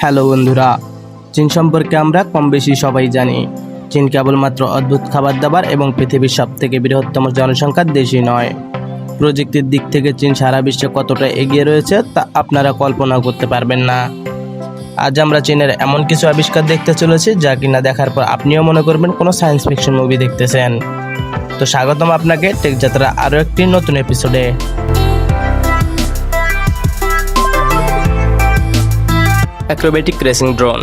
Hello বন্ধুরা, চীন সম্পর্কে আমরা কম বেশি সবাই জানি। চীন কেবলমাত্র অদ্ভুত খাবার দাবার এবং পৃথিবীর সবথেকে বৃহত্তম জনসংখ্যার দেশই নয়, প্রযুক্তির দিক থেকে চীন সারা বিশ্বে কতটা এগিয়ে রয়েছে তা আপনারা কল্পনা করতে পারবেন না। আজ আমরা চীনের এমন কিছু আবিষ্কার দেখতে চলেছি যা কিনা দেখার পর আপনিও মনে করবেন কোনো সায়েন্স ফিকশন মুভি দেখতেছেন। তো স্বাগতম আপনাকে টেক যাত্রা আরও একটি নতুন এপিসোডে। অ্যাক্রোবেটিক রেসিং ড্রোন,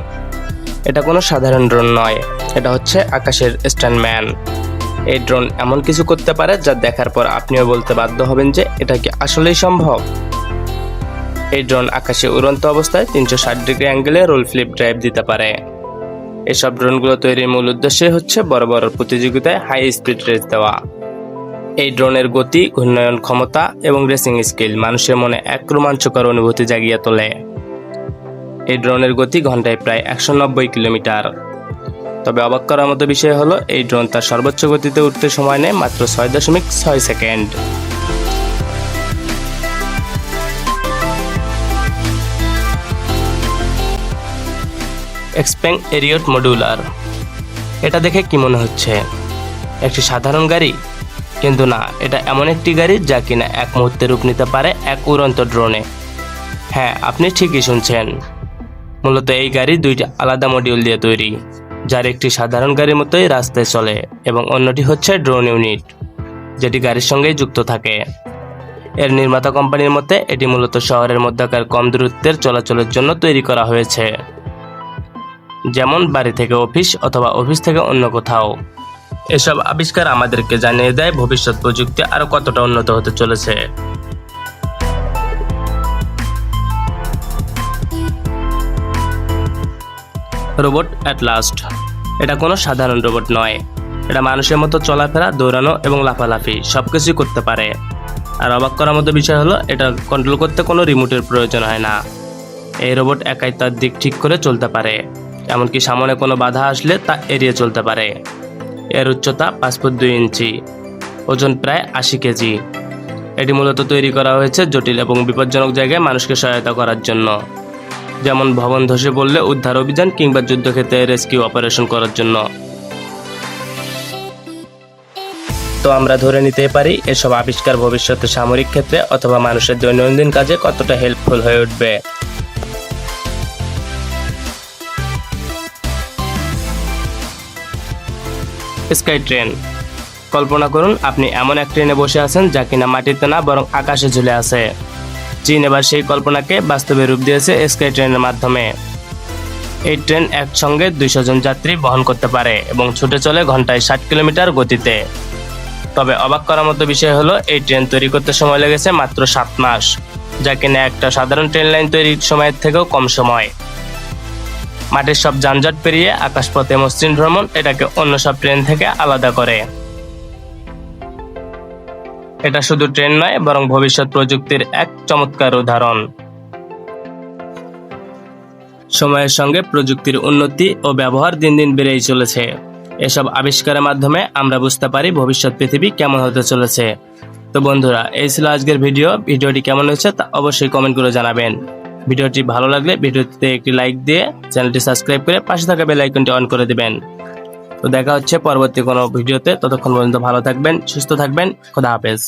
এটা কোনো সাধারণ ড্রোন নয়, এটা হচ্ছে আকাশের স্ট্যান্ডম্যান। এই ড্রোন এমন কিছু করতে পারে যা দেখার পর আপনিও বলতে বাধ্য হবেন যে এটা কি আসলেই সম্ভব। এই ড্রোন আকাশে উড়ন্ত অবস্থায় 360 ডিগ্রি অ্যাঙ্গেলে রোল ফ্লিপ ড্রাইভ দিতে পারে। এসব ড্রোনগুলো তৈরির মূল উদ্দেশ্যই হচ্ছে বড় বড় প্রতিযোগিতায় হাই স্পিড রেস দেওয়া। এই ড্রোনের গতি, ঘূর্ণায়ন ক্ষমতা এবং রেসিং স্কিল মানুষের মনে এক রোমাঞ্চকর অনুভূতি জাগিয়ে তোলে। এই ড্রোনের গতি ঘন্টায় প্রায় 190 কিলোমিটার। তবে অবাক করার মতো বিষয় হলো এই ড্রোন তার সর্বোচ্চ গতিতে উঠতে সময় নেয় মাত্র 6.6 সেকেন্ড। এক্সপ্যাং এরিয়ট মডুলার, এটা দেখে কি মনে হচ্ছে? একটি সাধারণ গাড়ি? কিন্তু না, এটা এমন একটি গাড়ি যা কিনা এক মুহূর্তে রূপ নিতে পারে এক উড়ন্ত ড্রোনে। হ্যাঁ, আপনি ঠিকই শুনছেন। মূলত এই গাড়ি দুইটি আলাদা মডিউল দিয়ে তৈরি, যার একটি সাধারণ গাড়ির মতোই রাস্তায় চলে এবং অন্যটি হচ্ছে ড্রোন ইউনিট, যেটি গাড়ির সঙ্গেই যুক্ত থাকে। এর নির্মাতা কোম্পানির মতে এটি মূলত শহরের মধ্যকার কম দূরত্বের চলাচলের জন্য তৈরি করা হয়েছে, যেমন বাড়ি থেকে অফিস অথবা অফিস থেকে অন্য কোথাও। এসব আবিষ্কার আমাদেরকে জানিয়ে দেয় ভবিষ্যৎ প্রযুক্তি আরও কতটা উন্নত হতে চলেছে। রোবট অ্যাট লাস্ট, এটা কোনো সাধারণ রোবট নয়, এটা মানুষের মতো চলাফেরা, দৌড়ানো এবং লাফালাফি সবকিছুই করতে পারে। আর অবাক করার মতো বিষয় হলো এটা কন্ট্রোল করতে কোনো রিমোটের প্রয়োজন হয় না। এই রোবট একাই তার দিক ঠিক করে চলতে পারে, এমনকি সামনে কোনো বাধা আসলে তা এড়িয়ে চলতে পারে। এর উচ্চতা 5 ফুট 2 ইঞ্চি, ওজন প্রায় 80 কেজি। এটি মূলত তৈরি করা হয়েছে জটিল এবং বিপজ্জনক জায়গায় মানুষকে সহায়তা করার জন্য, যেমন ভবন ধসে পড়লে উদ্ধার অভিযান কিংবা যুদ্ধক্ষেত্রে রেস্কিউ অপারেশন করার জন্য। তো আমরা ধরে নিতে পারি এসব আবিষ্কার ভবিষ্যতে সামরিক ক্ষেত্রে অথবা মানুষের দৈনন্দিন কাজে কতটা হেল্পফুল হয়ে উঠবে। স্কাই ট্রেন, কল্পনা করুন আপনি এমন এক ট্রেনে বসে আছেন যা কিনা মাটিতে না বরং আকাশে ঝুলে আছে। চীন এবার সেই কল্পনাকে বাস্তবে রূপ দিয়েছে স্কাই ট্রেনের মাধ্যমে। এই ট্রেন একসঙ্গে 200 জন যাত্রী বহন করতে পারে এবং ছুটে চলে ঘন্টায় 60 কিলোমিটার গতিতে। তবে অবাক করার মতো বিষয় হলো এই ট্রেন তৈরি করতে সময় লেগেছে মাত্র 7 মাস, যা কিনা একটা সাধারণ ট্রেন লাইন তৈরির সময়ের থেকেও কম সময়। মাটির সব যানজট পেরিয়ে আকাশপথে মসৃণ ভ্রমণ এটাকে অন্য সব ট্রেন থেকে আলাদা করে। এটা শুধু ট্রেন নয় বরং ভবিষ্যৎ প্রযুক্তির এক চমৎকার উদাহরণ। সময়ের সঙ্গে প্রযুক্তির উন্নতি ও ব্যবহার দিন দিন বেড়েই চলেছে। এসব আবিষ্কারের মাধ্যমে আমরা বুঝতে পারি ভবিষ্যৎ পৃথিবী কেমন হতে চলেছে। তো বন্ধুরা, এই ছিল আজকের ভিডিওটি কেমন হয়েছে তা অবশ্যই কমেন্ট করে জানাবেন। ভিডিওটি ভালো লাগলে ভিডিওতে একটি লাইক দিয়ে চ্যানেলটি সাবস্ক্রাইব করে পাশে থাকা বেল আইকনটি অন করে দিবেন। তো দেখা হচ্ছে পরবর্তী কোনো ভিডিওতে, ততক্ষণ পর্যন্ত ভালো থাকবেন, সুস্থ থাকবেন, খোদা হাফেজ।